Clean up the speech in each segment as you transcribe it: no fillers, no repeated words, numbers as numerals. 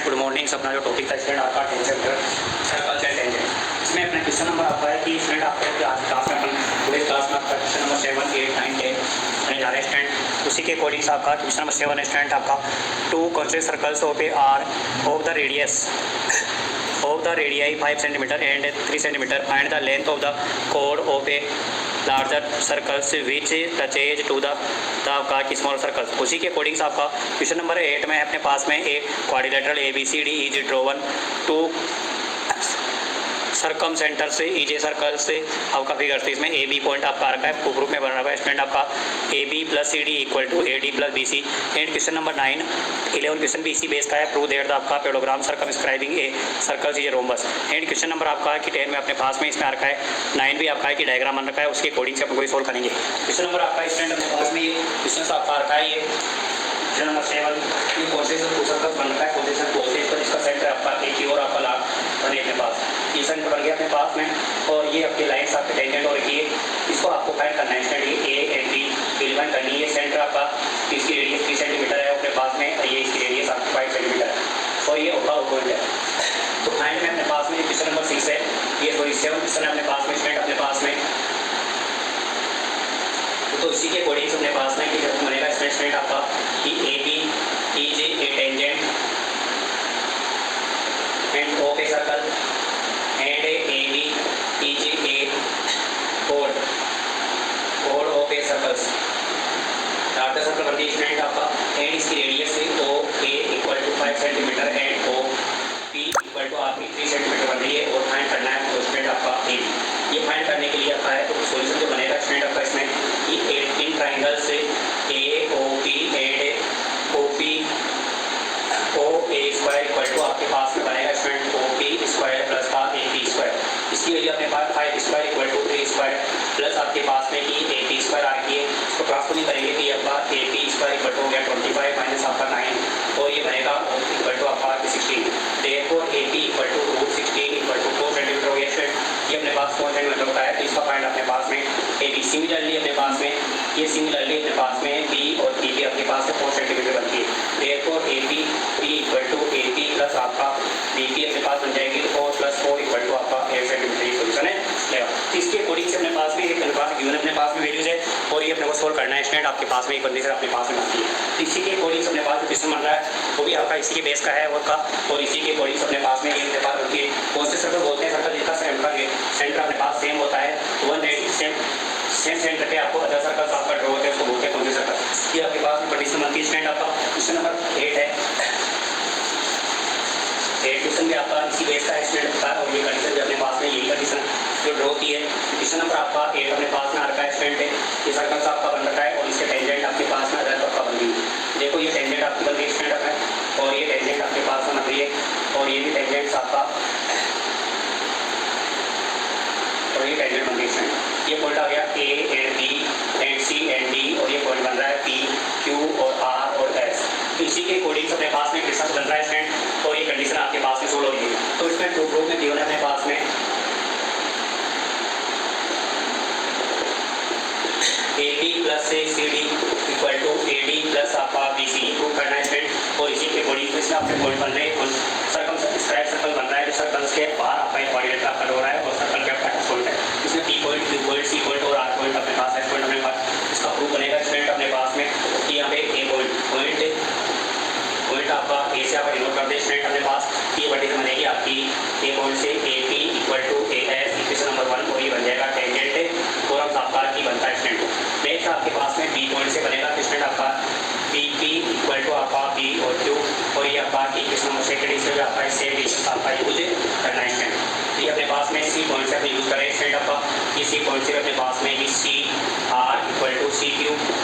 Good morning. अपना जो topic था स्टूडेंट आपका टेंजेंट सर्कल से टेंजेंट, इसमें अपना क्वेश्चन नंबर आपका है कि स्टूडेंट आपको आज क्लास में अपन पूरे क्लास में आपका क्वेश्चन नंबर 7, 8, 9, 10 होने जा रहे हैं स्टूडेंट। उसी के अकॉर्डिंग से आपका क्वेश्चन नंबर 7 स्टूडेंट आपका 2 concentric circles of A R of the radius of the radii 5 cm and 3 cm find the length of the chord of a larger circles which touches to the आपका small circles. उसी के according से आपका question number 8 में अपने पास में एक quadrilateral ABCD is drawn to circumcentre से EJ सर्कल से आपका फिगर से इसमें AB पॉइंट आपका आ रखा है, ग्रुप में बन रहा है स्टूडेंट आपका AB plus CD equal to AD plus BC। And question number 9 11 question भी इसी बेस का है, प्रूव दैट आपका parallelogram circumscribing a circle is rhombus. And question number आपका है कि 10 में अपने पास में इसमें आ रखा है, 9 भी आपका है कि डायग्राम बन रखा है, उसके अकॉर्डिंग से अपन कोई सोल्व करेंगे। क्वेश्चन नंबर आपका स्टूडेंट अपने पास में ये क्वेश्चन आपका आ रखा है, ये क्वेश्चन नंबर 7 ये पोजीशन टू सर्कल बन रखा है, पोजीशन टू से इसका जिसका सेंटर आपका एक की और आपका लाभ बने अपने पास, ये सेंटर बन गया अपने पास में और ये आपके लाइन्स आपके टेंजेंट और ये इसको आपको फाइंड करना है स्टूडेंट। ये A एंड B डिफाइन करनी है। सेंटर आपका इसकी रेडियस 3 सेंटीमीटर है अपने पास में, ये इसकी रेडियस आपकी 5 सेंटीमीटर है और ये होगा पॉइंट है। तो फाइंड में अपने पास में क्वेश्चन नंबर 6 है, ये सॉरी 7 क्वेश्चन है अपने पास में स्टूडेंट अपने पास में। तो इसी के अकॉर्डिंग अपने पास में कि जब बनेगा स्टूडेंट आपका कि AB is a tangent and of a circle and AB is a chord of a circles. Larger circle बन गई स्टूडेंट आपका एंड इसकी रेडियस से OA equal to 5 centimetre and OP equal to आपकी 3 सेंटीमीटर बन रही है और फाइंड करना है तो स्टूडेंट आपका AB। ये फाइंड करने के लिए आपका है तो सॉल्यूशन जो बनेगा स्टूडेंट आपका इसमें कि 18 ट्राइंगल से AOP and OP OA square equal to आपके पास में बनेगा स्टूडेंट OP स्क्वायर प्लस का AP स्क्वायर। इसकी वैल्यू अपने पास 5 square equal to 3 square plus आपके पास में कि AP स्क्वायर आ रही है, इसको ट्रांसफर करेंगे कि आपका AP स्क्वायर इक्वल टू हो गया 25 माइनस आपका 9 और ये बनेगा इक्वल टू आपका 16। Therefore AP equal to root 16 equal to 4 centimetre हो गया स्टूडेंट। ये अपने पास 4 सेंटीमीटर होता है तो इसका फाइंड अपने पास में AB सिमिलरली अपने पास में ये सिमिलरली अपने पास में B और PP अपने पास में 4 सेंटीमीटर बनती है। Therefore AP B equal to AP plus आपका BP अपने पास बन जाएगी 4 प्लस 4 इक्वल टू आपका 8 सेंटीमीटर। ये सोल्यूशन है लेगा। तो इसके अकॉर्डिंग से अपने पास में एक गिवन अपने पास में वैल्यूज है और ये अपने को सोल्व करना है स्टूडेंट। आपके पास में एक कंडीशन अपने पास में बनती है तो इसी के अकॉर्डिंग से अपने पास जो क्वेश्चन बन रहा है वो भी आपका इसी के बेस का है और का और इसी के अकॉर्डिंग से अपने पास में ये अपने पास होती है। कौन से सर्कल बोलते हैं? सर्कल जिसका सेंटर अपने पास सेम होता है, वन सेम सेंटर पे आपको अदर सर्कल्स आपका ड्रॉ होते हैं, उसको बोलते हैं कौन से सर्कल। ये आपके पास में कंडीशन बनती है स्टूडेंट। आपका क्वेश्चन नंबर 8 है, 8 क्वेश्चन भी आपका इसी बेस का है स्टूडेंट का और ये कंडीशन भी अपने पास में यही कंडीशन जो ड्रॉ होती है। क्वेश्चन नंबर आपका 8 अपने पास में आ रखा है स्टूडेंट है, ये सर्कल्स आपका बन रखा है और इसके टेंजेंट आपके पास में अदर आपका बन रही है। देखो ये टेंजेंट आपकी बन रही है स्टूडेंट है और ये टेंजेंट आपके पास में बन रही है और ये भी टेंजेंट्स आपका और ये टेंजेंट बन रही है। ये पॉइंट आ गया A and B and C and D और ये पॉइंट बन रहा है P Q और R और S। तो इसी के अकॉर्डिंग अपने पास में क्वेश्चन बन रहा है स्टूडेंट और ये कंडीशन आपके पास में सोल्व हो रही है। तो इसमें प्रूफ में गिवन है अपने पास में AB प्लस से CD equal to AD plus आपका BC प्रूव करना है स्टूडेंट और इसी के अकॉर्डिंग इसमें आपके पॉइंट बन रहे हैं। सर्कल स्क्वायर सर्कल बन रहा है, जो सर्कल्स के बाहर आपका एक क्वाड्रिलेटरल आपका हो रहा है और सर्कल के आपका पॉइंट है, इसमें P point Q point C point और R पॉइंट अपने पास S पॉइंट अपने पास इसका प्रूफ बनेगा स्टूडेंट अपने पास में कि यहाँ पे A पॉइंट आपका A से आप नोट कर दे स्टूडेंट अपने पास ये कंडीशन बनेगी आपकी A पॉइंट से AP equal to AS equation number 1 और ये बन जाएगा टेंजेंट फोरम्स आपका की बनता है स्टूडेंट। नेक्स्ट आपके पास में B पॉइंट से बनेगा स्टूडेंट आपका BP इक्वल टू आपका P और Q और ये आपका इक्वेशन नंबर सेकंड इसमें आपका सेम डिस्टेंस आपका यूज करना है स्टूडेंट। ये अपने पास में C पॉइंट से यूज करें स्टूडेंट आपका ये C पॉइंट से अपने पास में कि C R equal to CQ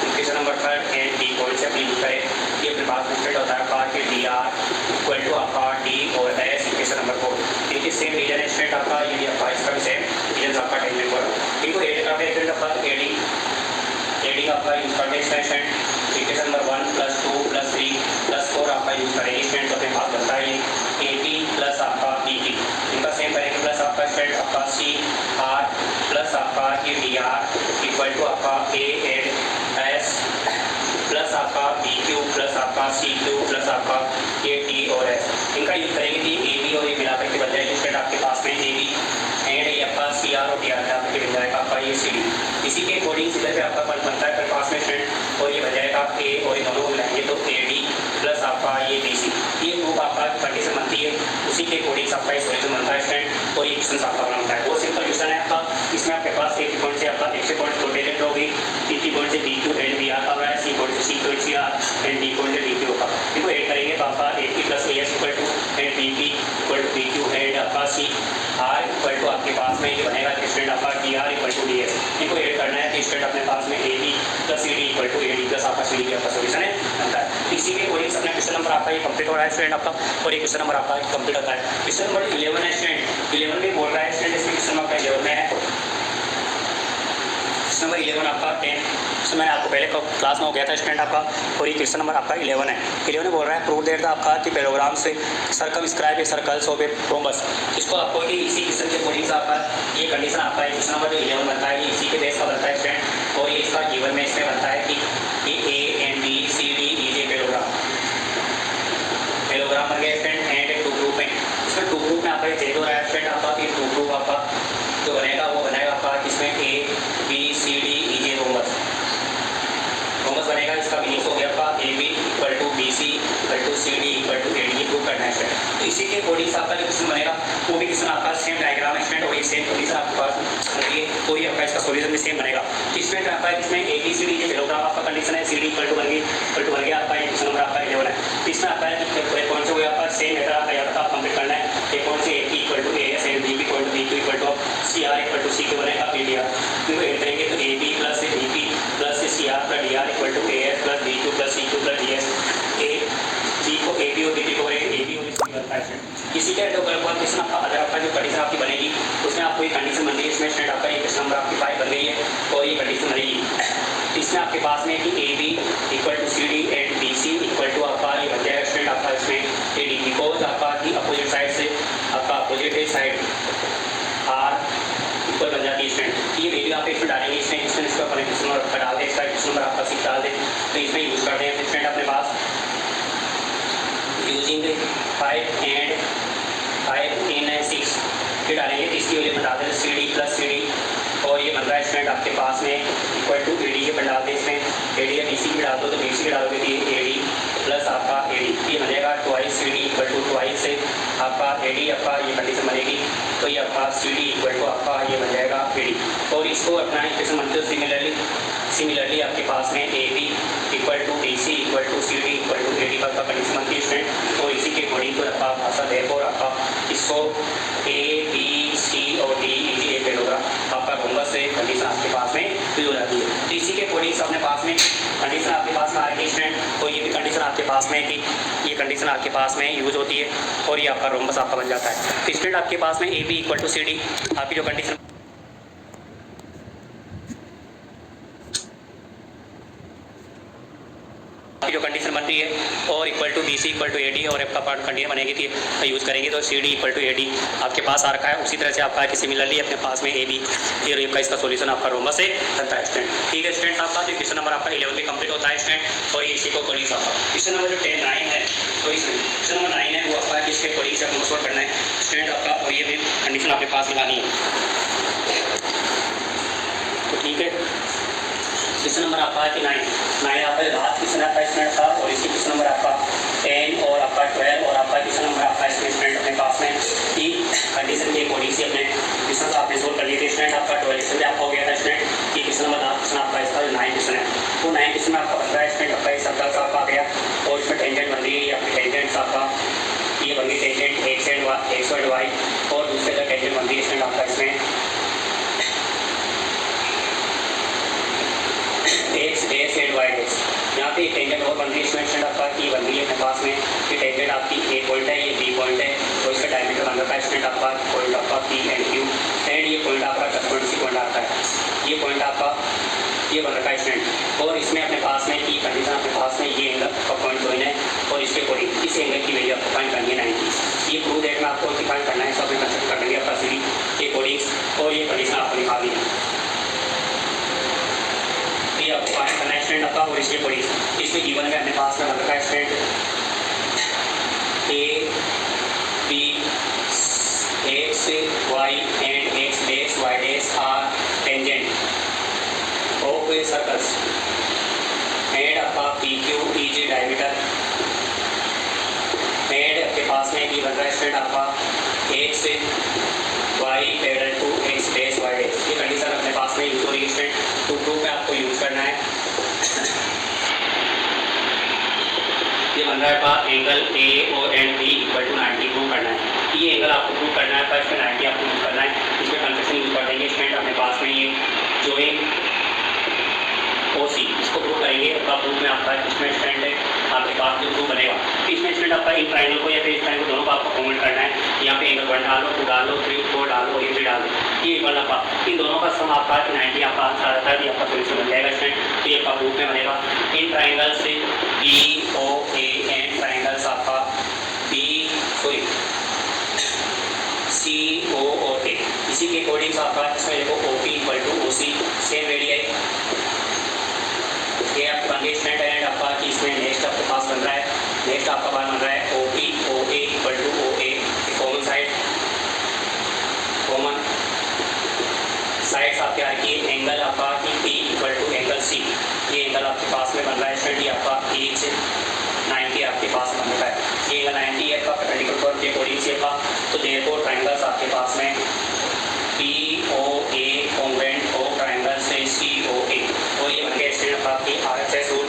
equation number 3 and D point से अपनी यूज करें। ये अपने पास में स्टूडेंट होता है आपका कि DR इक्वल टू आपका D और S इक्वेशन नंबर 4 इनके सेम रीजन है स्टूडेंट आपका ये भी आपका इसका भी सेम रीजन आपका टेंजेंट पर इनको एड करते हैं स्टूडेंट आपका AD आपका यूज करते हैं student equation number 1 plus 2 plus 3 plus 4 आपका यूज करेंगे स्टूडेंट। अपने पास बनता है AP प्लस आपका BP इनका सेम करेंगे प्लस आपका स्टूडेंट आपका CR प्लस आपका DR इक्वल टू आपका A एंड S प्लस आपका BQ प्लस आपका CQ प्लस आपका AD और S इनका सिंपल यूज करेंगे कि ए बी और ये मिलाकर के बन जाएगी स्टूडेंट आपके पास में ए बी एंड ये आपका सी आर और डी आर मिलाकर के बन जाएगा आपका ये सी डी। इसी के अकॉर्डिंग इधर पे आपका पद बनता है फिर पास में स्टूडेंट और ये बन जाएगा ए और ये दोनों को मिलाएंगे तो ए डी प्लस आपका ये बी सी। ये ग्रुप आपका कंडीशन बनती है, उसी के अकॉर्डिंग आपका ये सॉल्यूशन बनता है स्टूडेंट और ये क्वेश्चन आपका बनता है। बहुत सिंपल क्वेश्चन है आपका। इसमें आपके पास एक पॉइंट से आपका एक से पॉइंट रोटेटेड होगी, तीसरी पॉइंट से B Q and B R का रहा है, सी पॉइंट से C Q and C R and D point से डी क्यू होगा। इनको ऐड करेंगे तो आपका A P plus A S equal to and B P equal to B Q and आपका सी आर इक्वल टू आपके पास में ये बनेगा स्टूडेंट आपका D R equal to D S. इनको ऐड करना है कि स्टूडेंट अपने पास में A B plus C D equal to A D प्लस आपका सी डी की आपका सोल्यूशन है बनता है। इसी के अकॉर्डिंग अपना क्वेश्चन नंबर आपका ये कंप्लीट हो रहा है स्टूडेंट आपका और ये क्वेश्चन नंबर आपका कंप्लीट होता है। क्वेश्चन नंबर 11 है स्टूडेंट, 11 में बोल रहा है स्टूडेंट, इसमें क्वेश्चन नंबर 11 में है नंबर 11 आपका 10 तो मैंने आपको पहले क्लास में हो गया था स्टूडेंट आपका और ये क्वेश्चन नंबर आपका 11 है। 11 में बोल रहा है प्रूव दैट आपका कि पैराग्राम से circumscribe A circles of a rhombus. इसको आपको कि इसी क्वेश्चन के अकॉर्डिंग आपका ये कंडीशन आपका क्वेश्चन नंबर 11 बनता है, ये इसी के बेस पर बनता है स्टूडेंट और ये इसका गिवन में इसमें बनता है कि A and B C D is a parallelogram बन गया स्टूडेंट एंड टू ग्रुप में। इसमें टू ग्रुप में आपका ये चेंज हो रहा है स्टूडेंट आपका कि टू ग्रुप आपका जो बनेगा वो बनेगा आपका इसमें A B C D is a rhombus बनेगा। इसका मीनिंग हो गया आपका A B equal to B C equal to C D equal to A D ये प्रूव करना है। तो इसी के अकॉर्डिंग आपका जो क्वेश्चन बनेगा वो भी क्वेश्चन आपका सेम डायग्राम है स्टूडेंट और ये सेम कंडीशन आपके पास होगी तो ये आपका इसका सॉल्यूशन भी सेम बनेगा। इसमें आपका इसमें ए बी सी डी ये पैराग्राफ आपका कंडीशन है, सी डी इक्वल टू बन गया आपका ये क्वेश्चन नंबर आपका 11 है। इसमें आपका कौन से हुआ आपका सेम मेथड आपका यहाँ तक कंप्लीट करना है। एक कौन से A B equal to A S and B B equal to B Q equal to C R equal to C Q बनेगा पी डी आर। इनको ऐड करेंगे तो A B plus B P plus C R plus D R equal to A S plus B Q plus C Q plus D S. A B को A B और B P को A B और सी बनता है। इसी के question आपका अगर आपका जो कंडीशन आपकी बनेगी उसमें आपको ये कंडीशन बन रही है इसमें स्टूडेंट आपका ये क्वेश्चन नंबर आपकी 5 बन गई है और ये कंडीशन बनेगी। इसमें आपके पास में कि A B equal to C D and B C equal to आपका ये बन जाएगा स्टूडेंट आपका इसमें ए डी बिकॉज आपका की अपोजिट साइड से आपका अपोजिट साइड आर इक्वल बन जाती है स्टूडेंट। ये वैल्यू आप इसमें डालेंगे इसमें इसका क्वेश्चन नंबर डाल दें, इसका क्वेश्चन नंबर आपका 6 डाल दें तो इसमें यूज़ करते हैं स्टूडेंट अपने पास यूजिंग 5 एंड 5 इन 6 ये डालेंगे इसकी वैल्यू बता दें C D plus C D और ये बन रहा है स्टूडेंट आपके पास में इक्वल टू ए डी ये बन डालते हैं इसमें ए डी या बी सी भी डाल दो तो बी सी भी डालोगे तो ए डी प्लस आपका ए डी ये बनेगा twice C D equal to twice से आपका ए डी आपका ये कंडीशन बनेगी तो ये आपका सी डी इक्वल टू आपका ये बन जाएगा ए डी और इसको अपना इक्वेशन बनते हो सिमिलरली आपके पास में A B equal to B C equal to C D equal to A D का कंडीशन बनती है स्टूडेंट और इसी के अकॉर्डिंग तो आपका भाषा देखो आपका इसको ए बी सी और डी इज ए पैराग्राफ आपका रोम्बस से कंडीशन आपके पास में यूज हो जाती है। तो इसी के अकॉर्डिंग अपने पास में कंडीशन आपके पास में आ रही है स्टूडेंट और ये भी कंडीशन आपके पास में कि ये कंडीशन आपके पास में यूज होती है और ये आपका रोम्बस आपका बन जाता है। तो स्टूडेंट आपके पास में A B equal to C D आपकी जो कंडीशन जो कंडीशन बन रही है और equal to B C equal to A D और आपका पार्ट कंडीशन बनेगी कि यूज़ करेंगे तो C D equal to A D आपके पास आ रखा है। उसी तरह से आपका कि सिमिलरली अपने पास में ए बी ये का इसका सॉल्यूशन आपका रोम्बस से बनता है स्टूडेंट। ठीक है स्टूडेंट आपका जो क्वेश्चन नंबर आपका 11 में कंप्लीट होता है स्टूडेंट और इसी को अकॉर्डिंग आपका क्वेश्चन नंबर जो 9 है तो इसमें क्वेश्चन नंबर 9 है वो आपका इसके अकॉर्डिंग से आपको सॉल्व करना है स्टूडेंट आपका और ये भी कंडीशन आपके पास लगानी है। तो ठीक है क्वेश्चन नंबर आपका है कि 9 आपका लास्ट क्वेश्चन आपका स्टूडेंट था और इसी क्वेश्चन नंबर आपका 10 और आपका 12 और आपका क्वेश्चन नंबर आपका स्टूडेंट अपने पास में कि कंडीशन के अकॉर्डिंग से अपने क्वेश्चन आपने सोल्व कर लिए थे स्टूडेंट आपका 12 में आपका हो गया था स्टूडेंट कि क्वेश्चन नंबर क्वेश्चन आपका इसका 9 क्वेश्चन है तो 9 क्वेश्चन में आपका बन रहा है स्टूडेंट आपका ये सर्कल आपका आ गया और इसमें टेंजेंट बन रही है आपकी टेंजेंट्स आपका ये बन गई टेंजेंट एक्स एंड वाई और दूसरे का टेंजेंट बन रही है स्टूडेंट आपका इसमें X dash and Y dash. यहाँ पे टेंजेंट और बन रही है स्टूडेंट आपका की बन रही है अपने पास में कि टेंजेंट आपकी ए पॉइंट है ये बी पॉइंट है और इसका डायमीटर बन रखा है स्टूडेंट आपका पॉइंट आपका पी एंड क्यू एंड ये पॉइंट आपका कस्टमर सी पॉइंट आता है ये पॉइंट आपका ये बन रखा है स्टूडेंट और इसमें अपने पास में की कंडीशन अपने पास में ये एंगल का पॉइंट जोइन है और इसके अकॉर्डिंग इस एंगल की वैल्यू आपको फाइंड करनी है 90। ये प्रूव दैट में आपको डिफाइन करना है सब में कंसिडर कर लेंगे आपका सी डी के अकॉर्डिंग और ये कंडीशन आपको निकाल दी आपको फाइंड करना है स्टूडेंट आपका और इसके अकॉर्डिंग इसमें गिवन में अपने पास में बन रखा है स्टूडेंट ए ये बन रहा है स्टूडेंट आपका x y parallel to x dash y dash. ये कंडीशन अपने पास में यूज हो रही है स्टूडेंट, तो प्रूफ में आपको यूज करना है। ये बन रहा है आपका एंगल ए और and B equal to 90 prove करना है। ये एंगल आपको प्रूव करना है, फर्स्ट में 90 आपको यूज करना है। इसमें कंसेप्शन यूज कर देंगे स्टूडेंट अपने पास में ये जो है OC, इसको प्रूव करेंगे। आपका प्रूफ में आपका इसमें स्टूडेंट है आपके पास जो प्रूफ बनेगा, इसमें स्टूडेंट आपका इन ट्रायंगल को या फिर इस ट्रायंगल दोनों को आपको कमेंट करना है। यहाँ पे एंगल 1 डालो, 2 डालो, 3 4 डालो और ये 3 डालो। ये इक्वल आपका इन दोनों का सम आपका 90 आपका आंसर आता है, ये आपका सोल्यूशन बन जाएगा स्टूडेंट। तो ये आपका प्रूफ में बनेगा। इन ट्रायंगल से BOA एंड ट्रायंगल्स आपका COOA, इसी के अकॉर्डिंग आपका इसमें देखो OP equal to OC same radius. ये आपका स्टूडेंट एंड आपका कि इसमें नेक्स्ट आपके पास बन रहा है, नेक्स्ट आपका पास बन रहा है OP OA equal to OA, common side, common sides आपके आ रही है। एंगल आपका कि P equal to angle C, ये एंगल आपके पास में बन रहा है स्टूडेंट, ये आपका एज 90 आपके पास बन रहा है। ये एंगल 90 है आपका परपेंडिकुलर फॉर्म के अकॉर्डिंग से का, तो देयरफॉर ट्रायंगल्स आपके पास में POA कॉन्वेंट और ट्रायंगल से COA, और ये बन गया स्टूडेंट आपकी RHS रूल।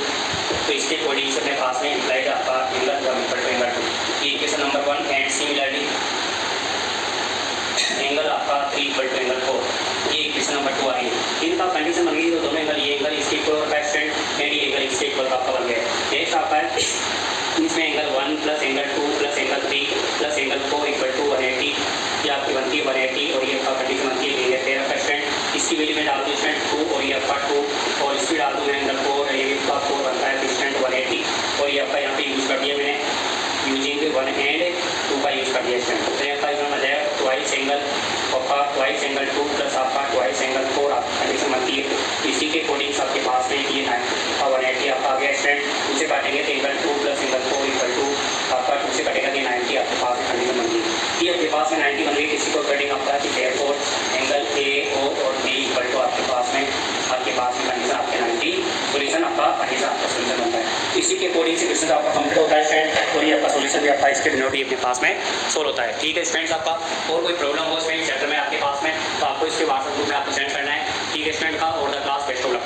तो इसके अकॉर्डिंग से अपने पास में इम्प्लाइज आपका एंगल 1 इक्वल टू एंगल 2, ये equation number 1। And similarly angle आपका 3 इक्वल टू एंगल 4, ये इक्वेशन नंबर 2 आई है। इनका कंडीशन बन गई तो दोनों एंगल, ये एंगल इसके इक्वल होता है स्टूडेंट एंड ये एंगल इसके इक्वल आपका बन गया है। नेक्स्ट आपका है इसमें angle 1 plus angle 2 plus angle 3 plus angle 4 equal to 180, ये आपकी बनती है 180 और ये आपका कंडीशन बनती है ये 13%। इसकी वैल्यू में डाल दूँ स्टूडेंट 2 और ये आपका 2 और इसकी डाल दूँ एंगल 4 और ये आपका 4 बनता है स्टूडेंट 180, और ये आपका यहाँ पे यूज कर दिया मैंने यूजिंग 1 एंड 2 का यूज कर दिया स्टूडेंट। तो यहाँ पर इसमें मजा है ट्वाइस एंगल आपका ट्वाइस एंगल 2 प्लस आपका ट्वाइस एंगल 4 आपकी कंडीशन बनती है। इसी के अकॉर्डिंग आपके पास में ये 180 आपका आ गया स्टूडेंट। उसे काटेंगे तो angle 2 plus angle 4 equal to आपका 2 से कटेगा कि 90 आपके पास में कंडीशन बन गई। ये आपके पास में 90 बन गई, किसी को अकॉर्डिंग आपका देयरफॉर एंगल AO और B इक्वल टू आपके पास में कंडीशन आपके 90 सोल्यूशन आपका कंडीशन आपका सोल्यूशन बनता है। इसी के अकॉर्डिंग से क्वेश्चन आपका कंप्लीट होता है स्टूडेंट, और ये आपका सोल्यूशन भी आपका इसके डिनोट अपने पास में सोल्व होता है। ठीक है स्टूडेंट्स, आपका और कोई प्रॉब्लम हो इसमें चैप्टर में आपके पास में तो आपको इसके व्हाट्सएप ग्रुप में आपको सेंड करना है। ठीक है स्टूडेंट का, और the class best of luck.